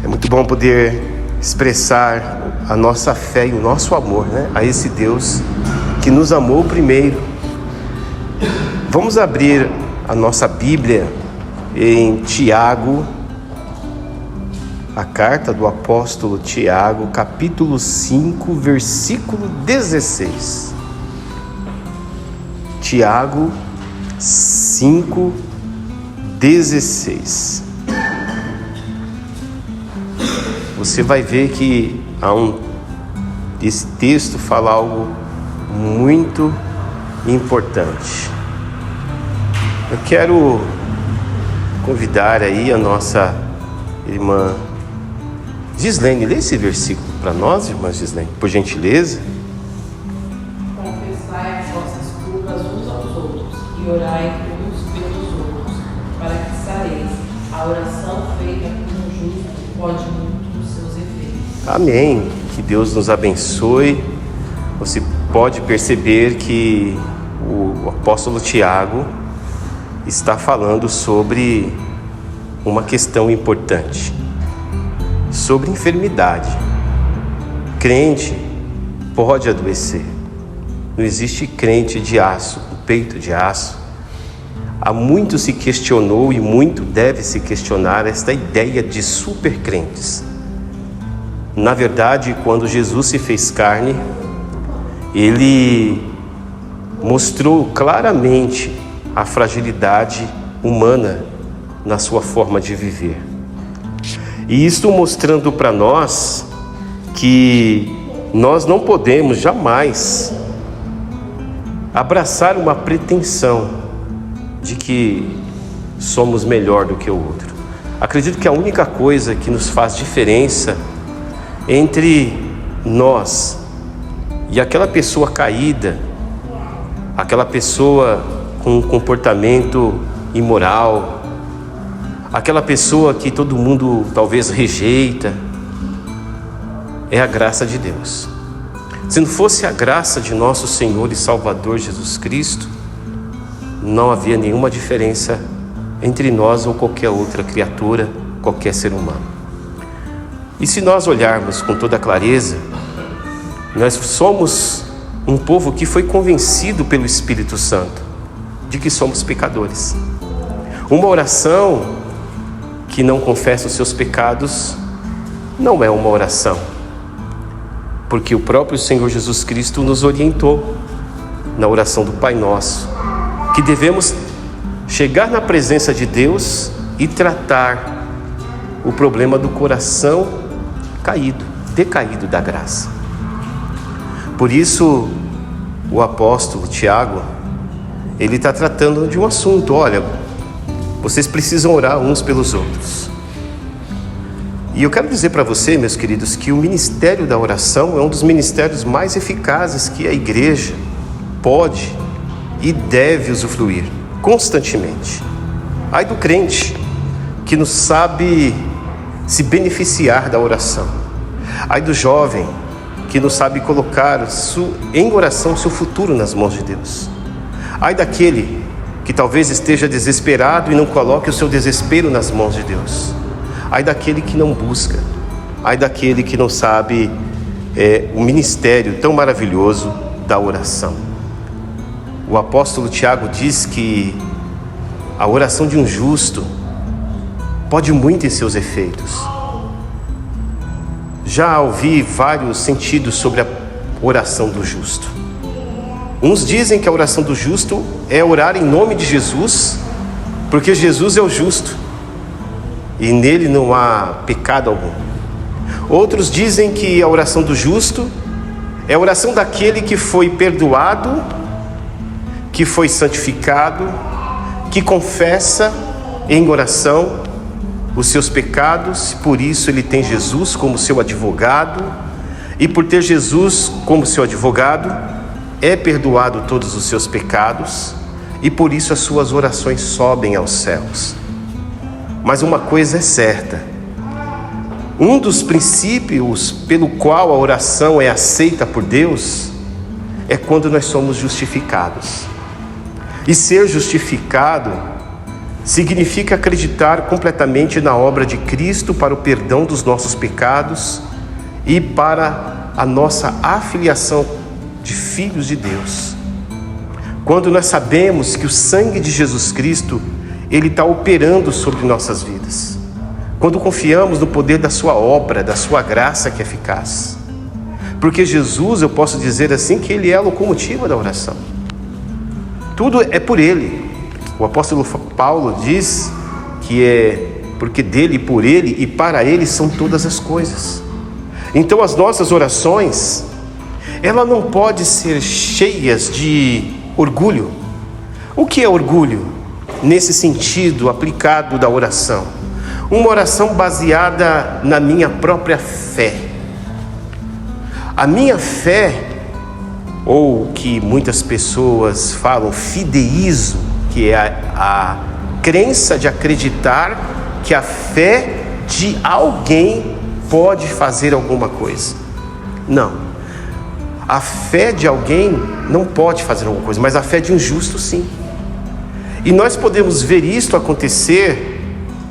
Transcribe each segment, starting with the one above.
É muito bom poder expressar a nossa fé e o nosso amor, a esse Deus que nos amou primeiro. Vamos abrir a nossa Bíblia em Tiago, a carta do apóstolo Tiago, capítulo 5, versículo 16. Tiago 5, 16. Você vai ver que esse texto fala algo muito importante. Eu quero convidar aí a nossa irmã Gislene, lê esse versículo para nós, irmã Gislene, por gentileza. Confessai as vossas culpas uns aos outros e orai uns pelos outros, para que sareis. A oração feita por um justo pode muito nos seus efeitos. Amém. Que Deus nos abençoe. Você pode perceber que o apóstolo Tiago está falando sobre uma questão importante, sobre enfermidade. Crente pode adoecer. Não existe crente de aço, com peito de aço. Há muito se questionou e muito deve se questionar esta ideia de supercrentes. Na verdade, quando Jesus se fez carne, ele mostrou claramente a fragilidade humana na sua forma de viver. E isso mostrando para nós que nós não podemos jamais abraçar uma pretensão de que somos melhor do que o outro. Acredito que a única coisa que nos faz diferença entre nós e aquela pessoa caída, aquela pessoa com um comportamento imoral, aquela pessoa que todo mundo talvez rejeita, é a graça de Deus. Se não fosse a graça de nosso Senhor e Salvador Jesus Cristo, não havia nenhuma diferença entre nós ou qualquer outra criatura, qualquer ser humano. E se nós olharmos com toda clareza, nós somos um povo que foi convencido pelo Espírito Santo de que somos pecadores. Uma oração que não confessa os seus pecados não é uma oração, porque o próprio Senhor Jesus Cristo nos orientou na oração do Pai Nosso, que devemos chegar na presença de Deus e tratar o problema do coração decaído da graça. Por isso, o apóstolo Tiago, ele está tratando de um assunto. Olha, vocês precisam orar uns pelos outros. E eu quero dizer para você, meus queridos, que o ministério da oração é um dos ministérios mais eficazes que a igreja pode e deve usufruir constantemente. Ai do crente que não sabe se beneficiar da oração. Ai do jovem que não sabe colocar em oração seu futuro nas mãos de Deus. Ai daquele que talvez esteja desesperado e não coloque o seu desespero nas mãos de Deus. Ai daquele que não busca. Ai daquele que não sabe o ministério tão maravilhoso da oração. O apóstolo Tiago diz que a oração de um justo pode muito em seus efeitos. Já ouvi vários sentidos sobre a oração do justo. Uns dizem que a oração do justo é orar em nome de Jesus, porque Jesus é o justo e nele não há pecado algum. Outros dizem que a oração do justo é a oração daquele que foi perdoado, que foi santificado, que confessa em oração os seus pecados, por isso ele tem Jesus como seu advogado, e por ter Jesus como seu advogado, é perdoado todos os seus pecados, e por isso as suas orações sobem aos céus. Mas uma coisa é certa: um dos princípios pelo qual a oração é aceita por Deus é quando nós somos justificados. E ser justificado significa acreditar completamente na obra de Cristo para o perdão dos nossos pecados e para a nossa afiliação de filhos de Deus. Quando nós sabemos que o sangue de Jesus Cristo, Ele está operando sobre nossas vidas. Quando confiamos no poder da sua obra, da sua graça que é eficaz. Porque Jesus, eu posso dizer assim, que Ele é a locomotiva da oração. Tudo é por Ele. O apóstolo Paulo diz que é porque dele, por Ele e para Ele são todas as coisas. Então as nossas orações, ela não pode ser cheias de orgulho. O que é orgulho? Nesse sentido aplicado da oração. Uma oração baseada na minha própria fé. A minha fé, ou que muitas pessoas falam fideísmo, que é a crença de acreditar que a fé de alguém pode fazer alguma coisa. Não. A fé de alguém não pode fazer alguma coisa, mas a fé de um justo sim. E nós podemos ver isto acontecer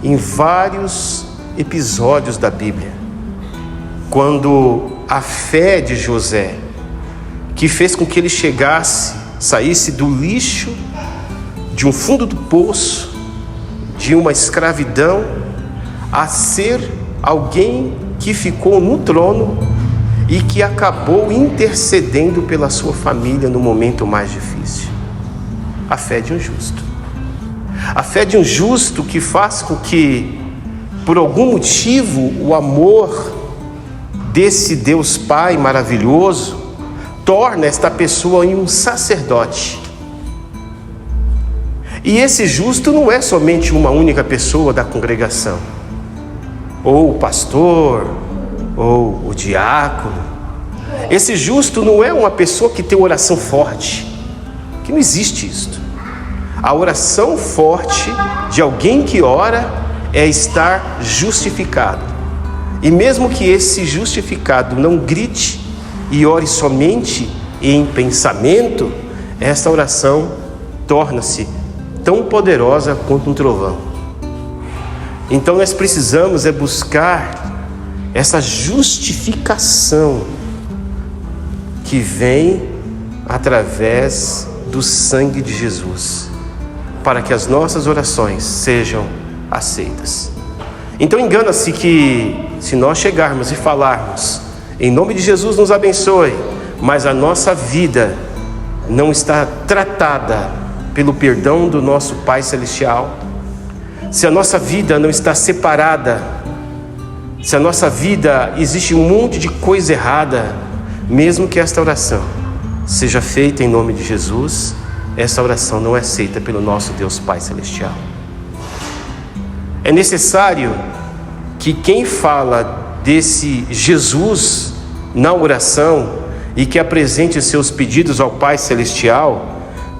em vários episódios da Bíblia. Quando a fé de José, que fez com que ele saísse do lixo, de um fundo do poço, de uma escravidão, a ser alguém que ficou no trono e que acabou intercedendo pela sua família no momento mais difícil. A fé de um justo. A fé de um justo que faz com que, por algum motivo, o amor desse Deus Pai maravilhoso torna esta pessoa em um sacerdote. E esse justo não é somente uma única pessoa da congregação, ou o pastor, ou o diácono. Esse justo não é uma pessoa que tem oração forte, que não existe isto. A oração forte de alguém que ora é estar justificado. E mesmo que esse justificado não grite e ore somente em pensamento, esta oração torna-se tão poderosa quanto um trovão. Então nós precisamos buscar essa justificação que vem através do sangue de Jesus, para que as nossas orações sejam aceitas. Então engana-se que se nós chegarmos e falarmos em nome de Jesus nos abençoe, mas a nossa vida não está tratada pelo perdão do nosso Pai Celestial, se a nossa vida não está separada, se a nossa vida existe um monte de coisa errada, mesmo que esta oração seja feita em nome de Jesus, essa oração não é aceita pelo nosso Deus Pai Celestial. É necessário que quem fala desse Jesus na oração e que apresente seus pedidos ao Pai Celestial,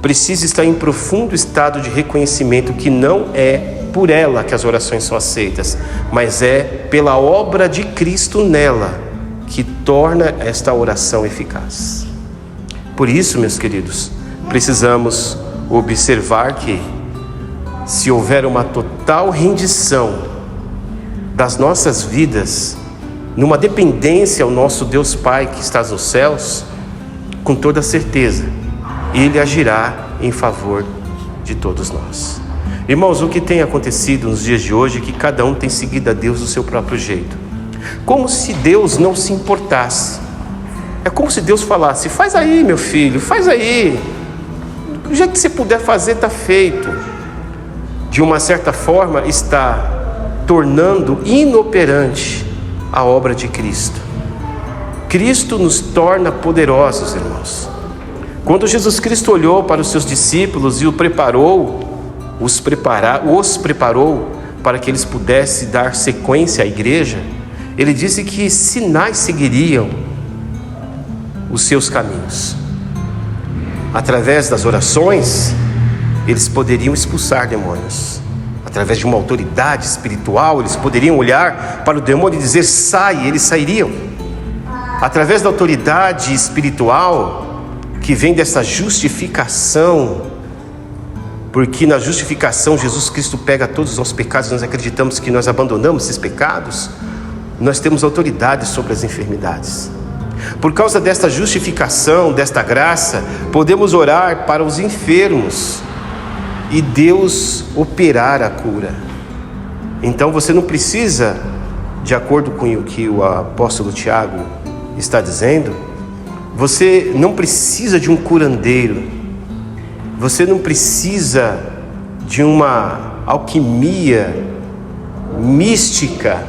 precisa estar em profundo estado de reconhecimento que não é por ela que as orações são aceitas, mas é pela obra de Cristo nela que torna esta oração eficaz. Por isso, meus queridos, precisamos observar que, se houver uma total rendição das nossas vidas, numa dependência ao nosso Deus Pai que está nos céus, com toda certeza, Ele agirá em favor de todos nós. Irmãos, o que tem acontecido nos dias de hoje é que cada um tem seguido a Deus do seu próprio jeito, como se Deus não se importasse. É como se Deus falasse: faz aí, meu filho, faz aí, do jeito que você puder fazer, está feito. De uma certa forma, está tornando inoperante a obra de Cristo. Cristo nos torna poderosos, irmãos. Quando Jesus Cristo olhou para os seus discípulos e os preparou para que eles pudessem dar sequência à igreja, Ele disse que sinais seguiriam os seus caminhos. Através das orações, eles poderiam expulsar demônios. Através de uma autoridade espiritual, eles poderiam olhar para o demônio e dizer: sai, eles sairiam. Através da autoridade espiritual, que vem dessa justificação porque na justificação Jesus Cristo pega todos os nossos pecados, nós acreditamos que nós abandonamos esses pecados, nós temos autoridade sobre as enfermidades. Por causa desta justificação, desta graça, podemos orar para os enfermos e Deus operar a cura. Então você não precisa, de acordo com o que o apóstolo Tiago está dizendo, você não precisa de um curandeiro, você não precisa de uma alquimia mística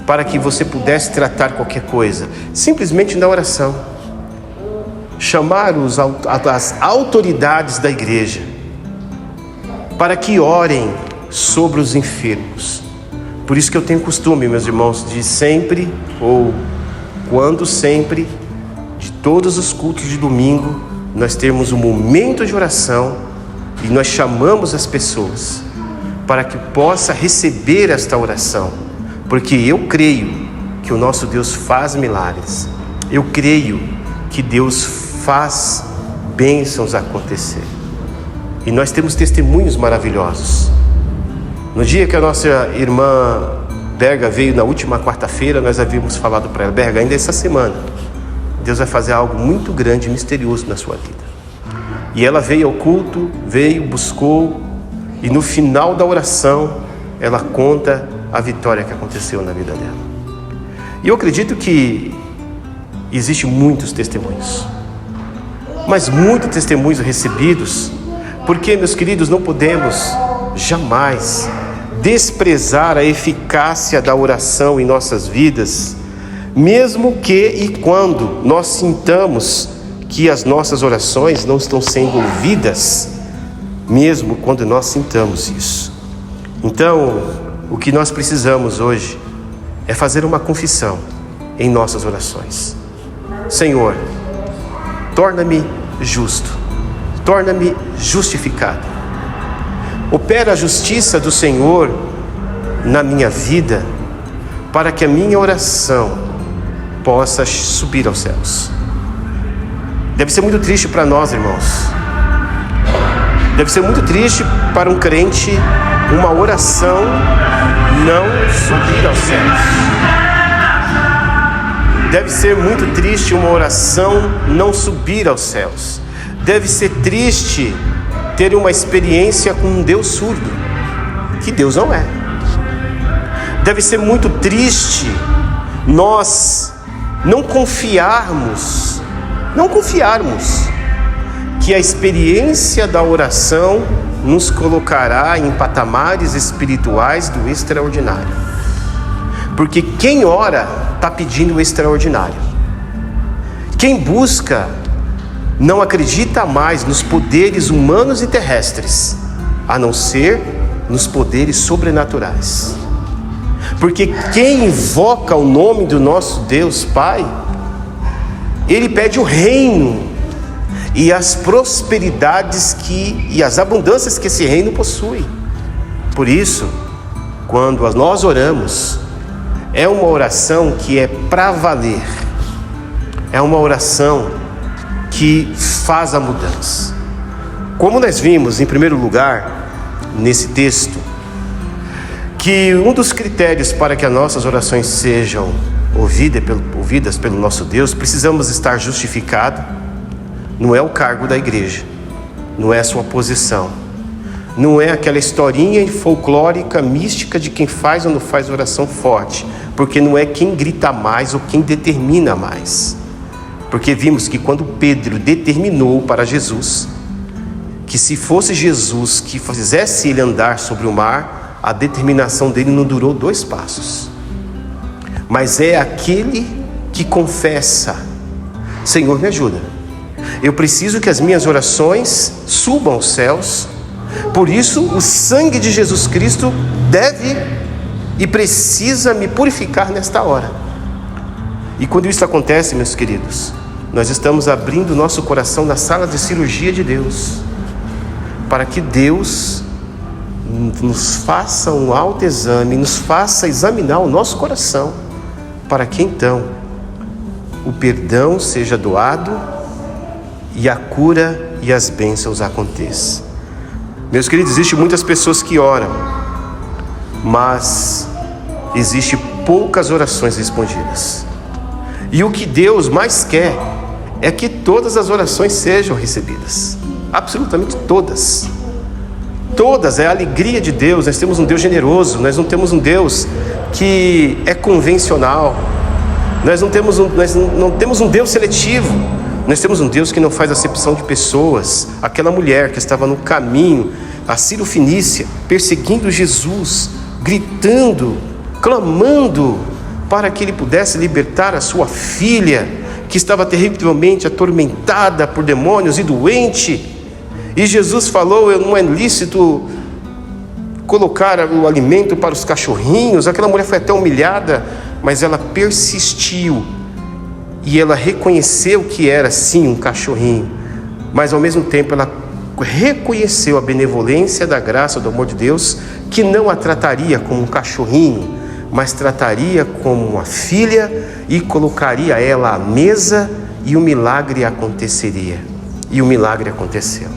para que você pudesse tratar qualquer coisa. Simplesmente na oração. Chamar as autoridades da igreja para que orem sobre os enfermos. Por isso que eu tenho costume, meus irmãos, de sempre, ou quando sempre, de todos os cultos de domingo, nós termos um momento de oração e nós chamamos as pessoas para que possa receber esta oração, porque eu creio que o nosso Deus faz milagres, eu creio que Deus faz bênçãos acontecer, e nós temos testemunhos maravilhosos. No dia que a nossa irmã Berga veio, na última quarta-feira, nós havíamos falado para ela: Berga, ainda essa semana Deus vai fazer algo muito grande e misterioso na sua vida. E ela veio ao culto, buscou, e no final da oração ela conta a vitória que aconteceu na vida dela. E eu acredito que existem muitos testemunhos, mas muitos testemunhos recebidos, porque, meus queridos, não podemos jamais desprezar a eficácia da oração em nossas vidas, mesmo que e quando nós sintamos que as nossas orações não estão sendo ouvidas, mesmo quando nós sintamos isso. Então, o que nós precisamos hoje é fazer uma confissão em nossas orações. Senhor, torna-me justo, torna-me justificado. Opera a justiça do Senhor na minha vida, para que a minha oração possa subir aos céus. Deve ser muito triste para nós, irmãos. Deve ser muito triste para um crente uma oração não subir aos céus. Deve ser muito triste uma oração não subir aos céus. Deve ser triste ter uma experiência com um Deus surdo, que Deus não é. Deve ser muito triste nós não confiarmos que a experiência da oração nos colocará em patamares espirituais do extraordinário. Porque quem ora está pedindo o extraordinário. Quem busca não acredita mais nos poderes humanos e terrestres, a não ser nos poderes sobrenaturais. Porque quem invoca o nome do nosso Deus Pai, ele pede o reino e as prosperidades e as abundâncias que esse reino possui. Por isso, quando nós oramos, é uma oração que é para valer, é uma oração que faz a mudança. Como nós vimos, em primeiro lugar, nesse texto, que um dos critérios para que as nossas orações sejam ouvidas pelo nosso Deus, precisamos estar justificados. Não é o cargo da igreja, não é a sua posição, não é aquela historinha folclórica, mística de quem faz ou não faz oração forte, porque não é quem grita mais ou quem determina mais. Porque vimos que quando Pedro determinou para Jesus, que se fosse Jesus que fizesse ele andar sobre o mar, a determinação dele não durou 2 passos. Mas é aquele que confessa: Senhor, me ajuda. Eu preciso que as minhas orações subam aos céus. Por isso, o sangue de Jesus Cristo deve e precisa me purificar nesta hora. E quando isso acontece, meus queridos, nós estamos abrindo nosso coração na sala de cirurgia de Deus, para que Deus nos faça um autoexame, nos faça examinar o nosso coração, para que então o perdão seja doado e a cura e as bênçãos aconteçam. Meus queridos, existem muitas pessoas que oram, mas existem poucas orações respondidas. E o que Deus mais quer é que todas as orações sejam recebidas. Absolutamente todas. Todas, é a alegria de Deus. Nós temos um Deus generoso, nós não temos um Deus que é convencional. Nós não temos um Deus seletivo. Nós temos um Deus que não faz acepção de pessoas. Aquela mulher que estava no caminho, a Ciro-Fenícia, perseguindo Jesus, gritando, clamando para que ele pudesse libertar a sua filha, que estava terrivelmente atormentada por demônios e doente. E Jesus falou: não é lícito colocar o alimento para os cachorrinhos. Aquela mulher foi até humilhada, mas ela persistiu. E ela reconheceu que era sim um cachorrinho, mas ao mesmo tempo ela reconheceu a benevolência da graça, do amor de Deus, que não a trataria como um cachorrinho, mas trataria como uma filha e colocaria ela à mesa, e o milagre aconteceria. E o milagre aconteceu.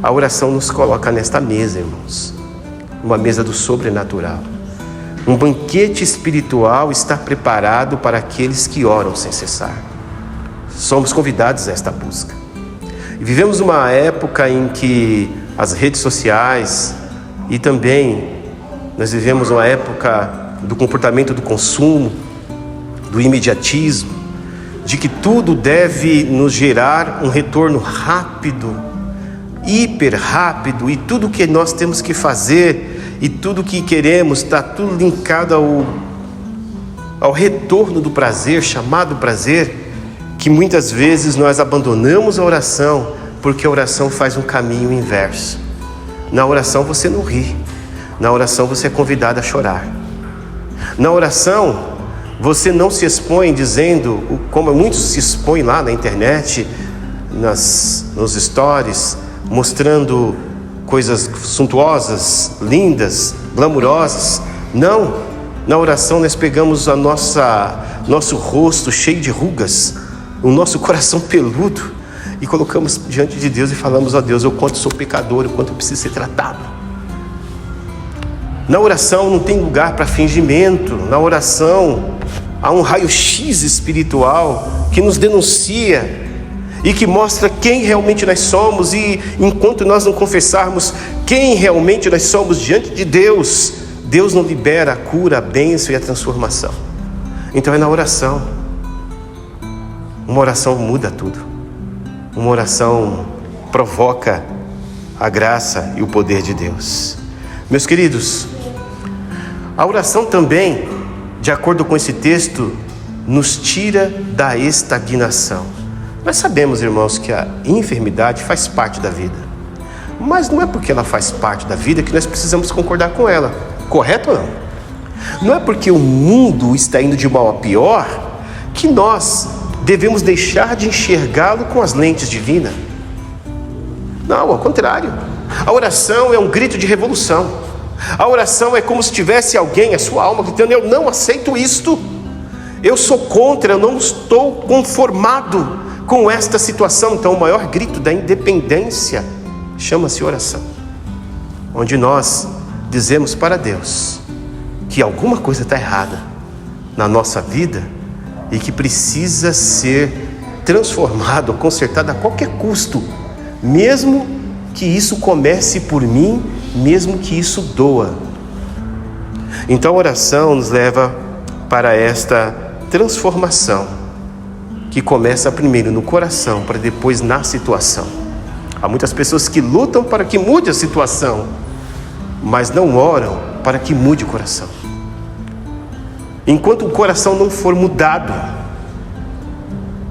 A oração nos coloca nesta mesa, irmãos, uma mesa do sobrenatural. Um banquete espiritual está preparado para aqueles que oram sem cessar. Somos convidados a esta busca. E vivemos uma época em que as redes sociais e também nós vivemos uma época do comportamento do consumo, do imediatismo, de que tudo deve nos gerar um retorno rápido, hiper rápido, e tudo que nós temos que fazer e tudo que queremos está tudo linkado ao retorno do prazer, chamado prazer, que muitas vezes nós abandonamos a oração, porque a oração faz um caminho inverso. Na oração você não ri, na oração você é convidado a chorar. Na oração você não se expõe como muitos se expõem lá na internet, nos stories, mostrando coisas suntuosas, lindas, glamurosas. Não, na oração nós pegamos nosso rosto cheio de rugas, o nosso coração peludo, e colocamos diante de Deus e falamos: ó Deus, eu quanto sou pecador, o quanto eu preciso ser tratado. Na oração não tem lugar para fingimento. Na oração há um raio-x espiritual que nos denuncia e que mostra quem realmente nós somos, e enquanto nós não confessarmos quem realmente nós somos diante de Deus, Deus não libera a cura, a bênção e a transformação. Então é na oração. Uma oração muda tudo. Uma oração provoca a graça e o poder de Deus. Meus queridos, a oração também, de acordo com esse texto, nos tira da estagnação. Nós sabemos, irmãos, que a enfermidade faz parte da vida, mas não é porque ela faz parte da vida que nós precisamos concordar com ela, correto ou não? Não é porque o mundo está indo de mal a pior que nós devemos deixar de enxergá-lo com as lentes divinas. Não, ao contrário. A oração é um grito de revolução. A oração é como se tivesse alguém, a sua alma, gritando: eu não aceito isto, eu sou contra, eu não estou conformado com esta situação. Então o maior grito da independência chama-se oração, onde nós dizemos para Deus que alguma coisa está errada na nossa vida e que precisa ser transformado, consertado a qualquer custo, mesmo que isso comece por mim, mesmo que isso doa. Então a oração nos leva para esta transformação, que começa primeiro no coração, para depois na situação. Há muitas pessoas que lutam para que mude a situação, mas não oram para que mude o coração. Enquanto o coração não for mudado,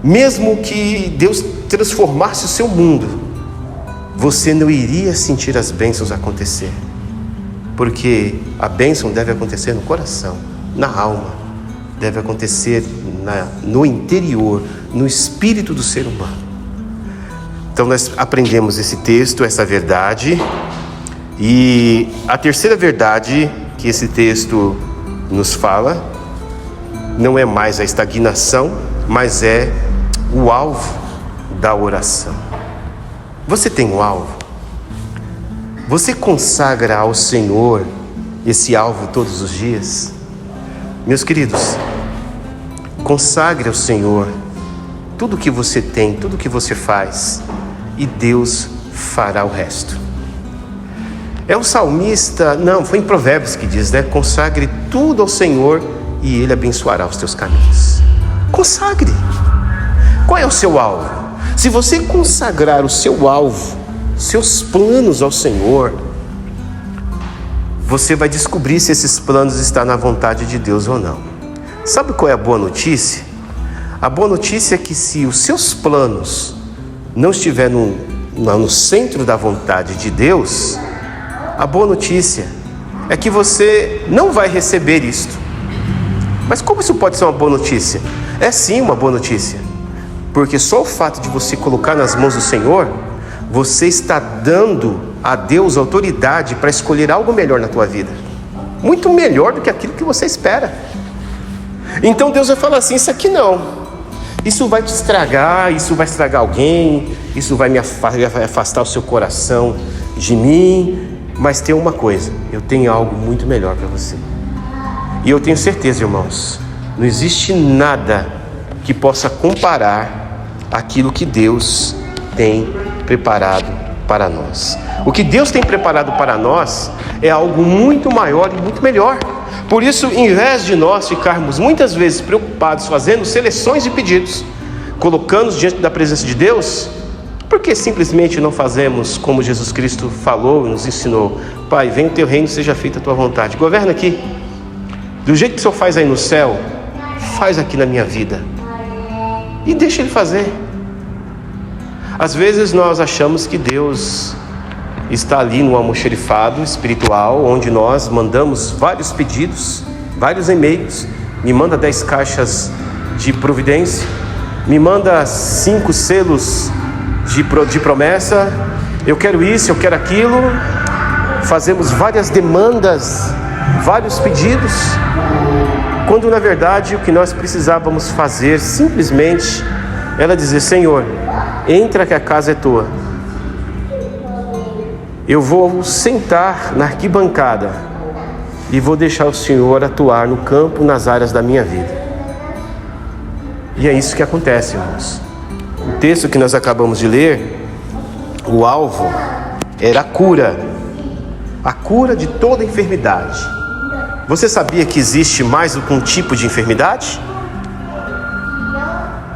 mesmo que Deus transformasse o seu mundo, você não iria sentir as bênçãos acontecer, porque a bênção deve acontecer no coração, na alma, deve acontecer no interior, no espírito do ser humano. Então nós aprendemos esse texto, essa verdade, e a terceira verdade que esse texto nos fala não é mais a estagnação, mas é o alvo da oração. Você tem um alvo? Você consagra ao Senhor esse alvo todos os dias? Meus queridos, consagre ao Senhor tudo que você tem, tudo que você faz, e Deus fará o resto. É o salmista, não, foi em Provérbios que diz, né? Consagre tudo ao Senhor e Ele abençoará os teus caminhos. Consagre. Qual é o seu alvo? Se você consagrar o seu alvo, seus planos ao Senhor, você vai descobrir se esses planos estão na vontade de Deus ou não. Sabe qual é a boa notícia? A boa notícia é que se os seus planos não estiverem no centro da vontade de Deus, a boa notícia é que você não vai receber isto. Mas como isso pode ser uma boa notícia? É sim uma boa notícia, porque só o fato de você colocar nas mãos do Senhor, você está dando a Deus autoridade para escolher algo melhor na tua vida, muito melhor do que aquilo que você espera. Então Deus vai falar assim: isso aqui não, isso vai te estragar, isso vai estragar alguém, isso vai afastar o seu coração de mim. Mas tem uma coisa, eu tenho algo muito melhor para você. E eu tenho certeza, irmãos, não existe nada que possa comparar aquilo que Deus tem preparado para nós. O que Deus tem preparado para nós é algo muito maior e muito melhor. Por isso, em vez de nós ficarmos muitas vezes preocupados fazendo seleções de pedidos, colocando-os diante da presença de Deus, por que simplesmente não fazemos como Jesus Cristo falou e nos ensinou? Pai, venha o teu reino, seja feita a tua vontade. Governa aqui. Do jeito que o Senhor faz aí no céu, faz aqui na minha vida. E deixa Ele fazer. Às vezes nós achamos que Deus está ali no almoxerifado espiritual, onde nós mandamos vários pedidos, vários e-mails. Me manda 10 caixas de providência, me manda 5 selos de promessa, eu quero isso, eu quero aquilo. Fazemos várias demandas, vários pedidos, quando na verdade o que nós precisávamos fazer simplesmente era dizer: Senhor, entra que a casa é tua. Eu vou sentar na arquibancada e vou deixar o Senhor atuar no campo, nas áreas da minha vida. E é isso que acontece, irmãos. O texto que nós acabamos de ler, o alvo era a cura de toda enfermidade. Você sabia que existe mais do que um tipo de enfermidade?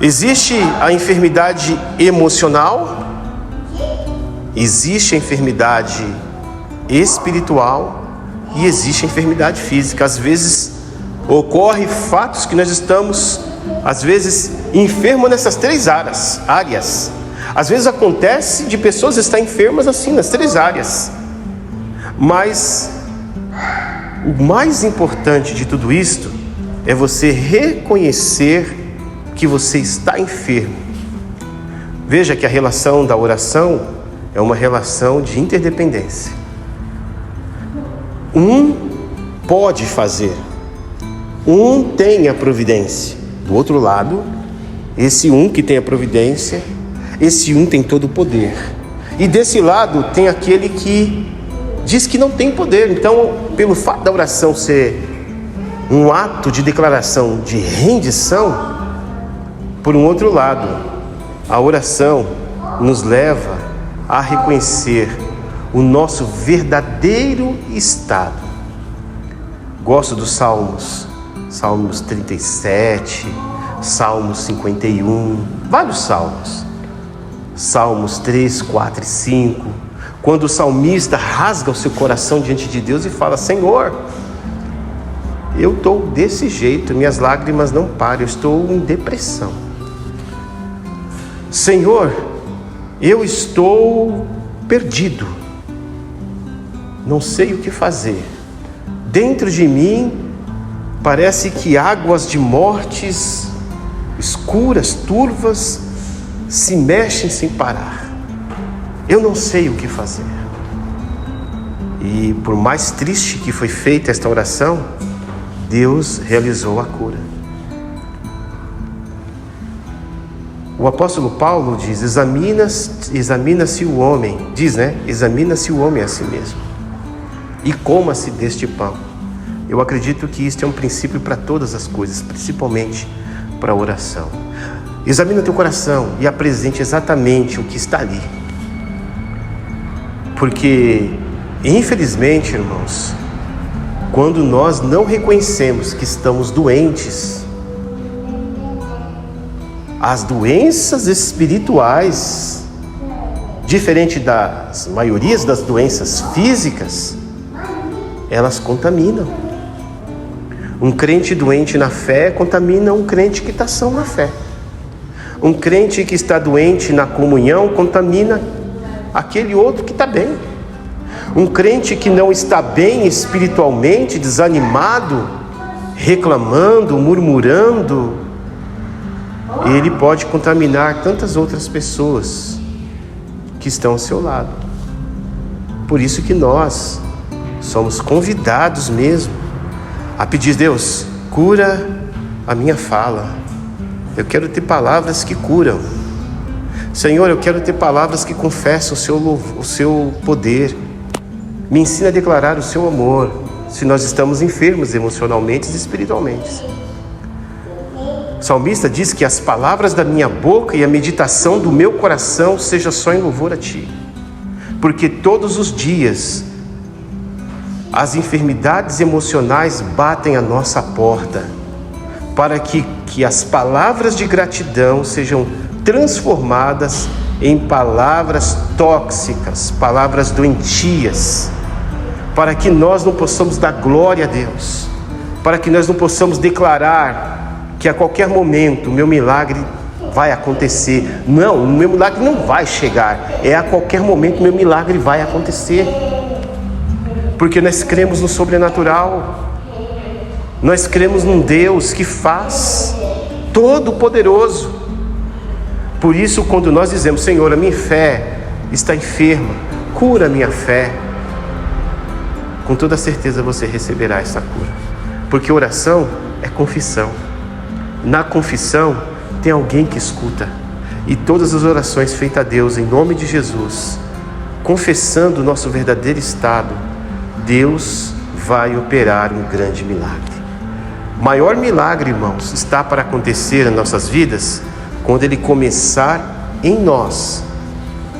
Existe a enfermidade emocional, existe a enfermidade espiritual e existe a enfermidade física. Às vezes ocorre fatos que nós estamos, às vezes, enfermos nessas 3 áreas. Às vezes acontece de pessoas estar enfermas assim, nas 3 áreas. Mas o mais importante de tudo isto é você reconhecer que você está enfermo. Veja que a relação da oração é uma relação de interdependência. Um pode fazer, um tem a providência. Do outro lado, esse um que tem a providência, esse um tem todo o poder. E desse lado tem aquele que diz que não tem poder. Então, pelo fato da oração ser um ato de declaração de rendição, por um outro lado, a oração nos leva a reconhecer o nosso verdadeiro estado. Gosto dos Salmos 37, Salmos 51, vários salmos. Salmos 3, 4 e 5, quando o salmista rasga o seu coração diante de Deus e fala: Senhor, eu estou desse jeito, minhas lágrimas não param, eu estou em depressão. Senhor, eu estou perdido, não sei o que fazer. Dentro de mim parece que águas de mortes escuras, turvas, se mexem sem parar. Eu não sei o que fazer. E por mais triste que foi feita esta oração, Deus realizou a cura. O apóstolo Paulo diz: examina-se o homem, examina-se o homem a si mesmo, e coma-se deste pão. Eu acredito que isto é um princípio para todas as coisas, principalmente para a oração. Examina teu coração e apresente exatamente o que está ali. Porque, infelizmente, irmãos, quando nós não reconhecemos que estamos doentes, as doenças espirituais, diferente das maiorias das doenças físicas, elas contaminam. Um crente doente na fé contamina um crente que está são na fé. Um crente que está doente na comunhão contamina aquele outro que está bem. Um crente que não está bem espiritualmente, desanimado, reclamando, murmurando, ele pode contaminar tantas outras pessoas que estão ao seu lado. Por isso que nós somos convidados mesmo a pedir: Deus, cura a minha fala. Eu quero ter palavras que curam. Senhor, eu quero ter palavras que confessam o seu poder. Me ensina a declarar o seu amor, se nós estamos enfermos emocionalmente e espiritualmente. O salmista diz que as palavras da minha boca e a meditação do meu coração seja só em louvor a Ti. Porque todos os dias as enfermidades emocionais batem à nossa porta, para que as palavras de gratidão sejam transformadas em palavras tóxicas, palavras doentias, para que nós não possamos dar glória a Deus, para que nós não possamos declarar que a qualquer momento o meu milagre vai acontecer. Não, o meu milagre não vai chegar, a qualquer momento o meu milagre vai acontecer, porque nós cremos no sobrenatural, nós cremos num Deus que faz, todo-poderoso. Por isso, quando nós dizemos: Senhor, a minha fé está enferma, cura a minha fé, com toda certeza você receberá essa cura, porque oração é confissão. Na confissão tem alguém que escuta, e todas as orações feitas a Deus em nome de Jesus, confessando o nosso verdadeiro estado, Deus vai operar um grande milagre. O maior milagre, irmãos, está para acontecer em nossas vidas quando Ele começar em nós,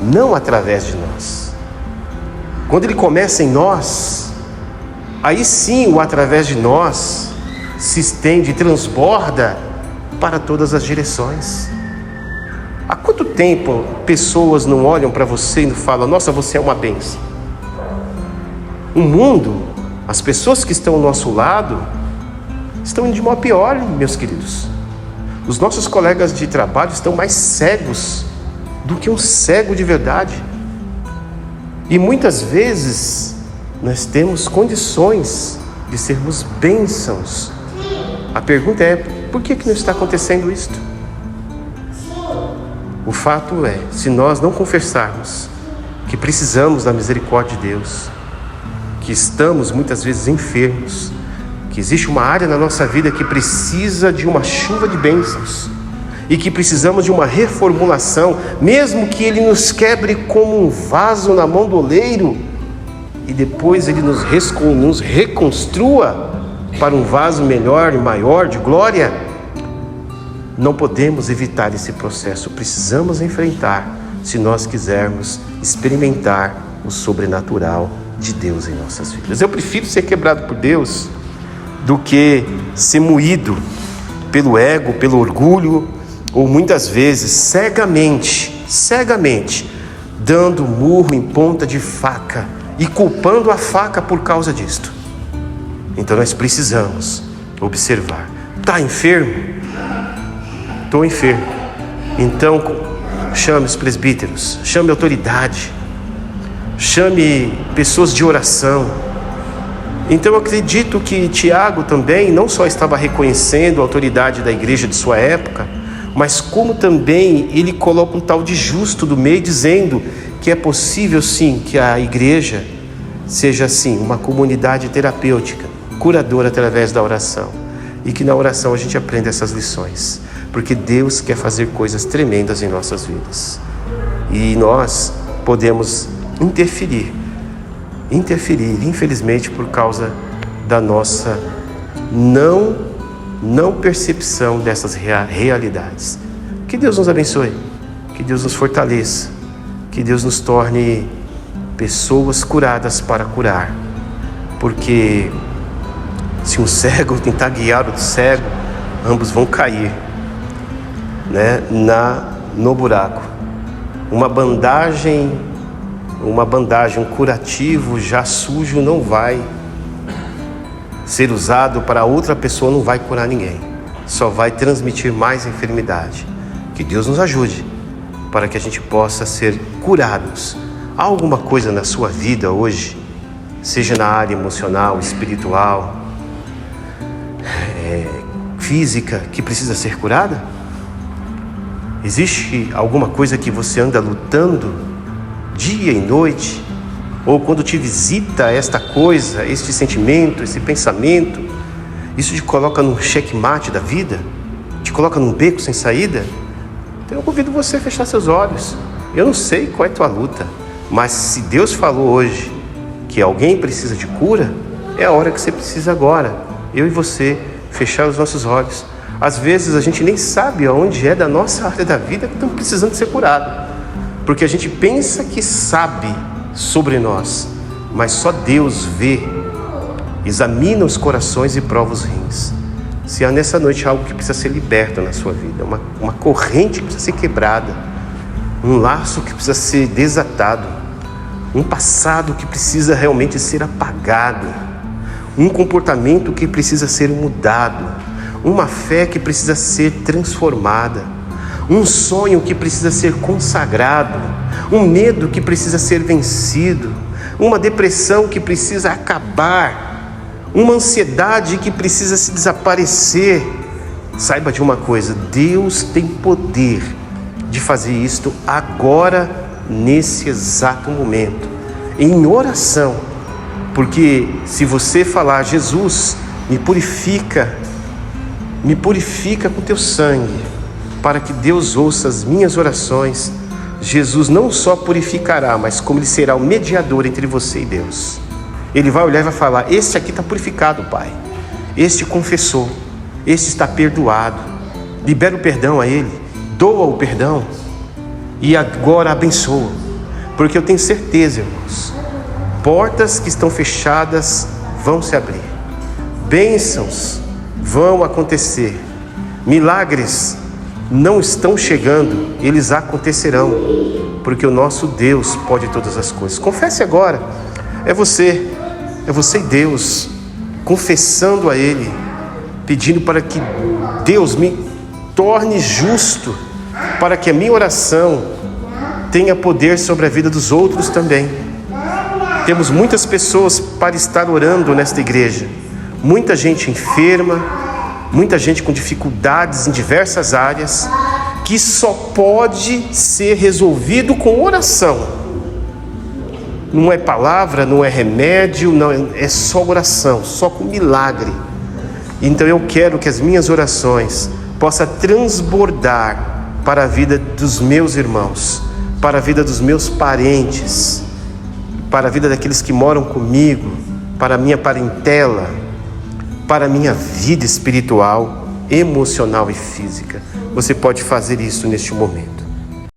não através de nós. Quando Ele começa em nós, aí sim o através de nós se estende e transborda para todas as direções. Há quanto tempo pessoas não olham para você e não falam: nossa, você é uma bênção? O mundo, as pessoas que estão ao nosso lado, estão indo de mal a pior, meus queridos. Os nossos colegas de trabalho estão mais cegos do que um cego de verdade. E muitas vezes nós temos condições de sermos bênçãos. A pergunta é: por que não está acontecendo isto? O fato é, se nós não confessarmos que precisamos da misericórdia de Deus, que estamos muitas vezes enfermos, que existe uma área na nossa vida que precisa de uma chuva de bênçãos e que precisamos de uma reformulação, mesmo que Ele nos quebre como um vaso na mão do oleiro e depois Ele nos reconstrua para um vaso melhor e maior de glória, não podemos evitar esse processo, precisamos enfrentar se nós quisermos experimentar o sobrenatural de Deus em nossas vidas. Eu prefiro ser quebrado por Deus do que ser moído pelo ego, pelo orgulho, ou muitas vezes cegamente, dando murro em ponta de faca e culpando a faca por causa disto. Então nós precisamos observar: está enfermo? Estou enfermo. Então chame os presbíteros, chame a autoridade, chame pessoas de oração. Então eu acredito que Tiago também não só estava reconhecendo a autoridade da igreja de sua época, mas como também ele coloca um tal de justo do meio, dizendo que é possível sim que a igreja seja assim uma comunidade terapêutica, curadora através da oração, e que na oração a gente aprenda essas lições. porque Deus quer fazer coisas tremendas em nossas vidas. E nós podemos interferir, infelizmente, por causa da nossa não percepção dessas realidades. Que Deus nos abençoe, que Deus nos fortaleça, que Deus nos torne pessoas curadas para curar. Porque se um cego tentar guiar outro cego, ambos vão cair, né, no buraco. Uma bandagem, um curativo já sujo não vai ser usado para outra pessoa, não vai curar ninguém, só vai transmitir mais enfermidade. Que Deus nos ajude para que a gente possa ser curados. Há alguma coisa na sua vida hoje, seja na área emocional, espiritual, física, que precisa ser curada? Existe alguma coisa que você anda lutando dia e noite? Ou quando te visita esta coisa, este sentimento, esse pensamento, isso te coloca num checkmate da vida? Te coloca num beco sem saída? Então eu convido você a fechar seus olhos. Eu não sei qual é a tua luta, mas se Deus falou hoje que alguém precisa de cura, é a hora que você precisa agora. Eu e você fechar os nossos olhos. Às vezes a gente nem sabe aonde é da nossa área da vida que estamos precisando ser curado, porque a gente pensa que sabe sobre nós, mas só Deus vê, examina os corações e prova os rins. Se há nessa noite algo que precisa ser liberto na sua vida, uma corrente que precisa ser quebrada, um laço que precisa ser desatado, um passado que precisa realmente ser apagado, um comportamento que precisa ser mudado, uma fé que precisa ser transformada, um sonho que precisa ser consagrado, um medo que precisa ser vencido, uma depressão que precisa acabar, uma ansiedade que precisa se desaparecer. Saiba de uma coisa: Deus tem poder de fazer isto agora, nesse exato momento, em oração. Porque se você falar: Jesus, me purifica com teu sangue, para que Deus ouça as minhas orações, Jesus não só purificará, mas como Ele será o mediador entre você e Deus. Ele vai olhar e vai falar: este aqui está purificado, Pai, este confessou, este está perdoado. Libera o perdão a ele, doa o perdão e agora abençoa, porque eu tenho certeza, irmãos, portas que estão fechadas vão se abrir, bênçãos vão acontecer, milagres não estão chegando, eles acontecerão, porque o nosso Deus pode todas as coisas. Confesse agora, é você e Deus, confessando a Ele, pedindo para que Deus me torne justo, para que a minha oração tenha poder sobre a vida dos outros também. Temos muitas pessoas para estar orando nesta igreja, muita gente enferma, muita gente com dificuldades em diversas áreas, que só pode ser resolvido com oração. Não é palavra, não é remédio, não é só oração, só com milagre. Então eu quero que as minhas orações possam transbordar para a vida dos meus irmãos, para a vida dos meus parentes, para a vida daqueles que moram comigo, para a minha parentela, para a minha vida espiritual, emocional e física. Você pode fazer isso neste momento.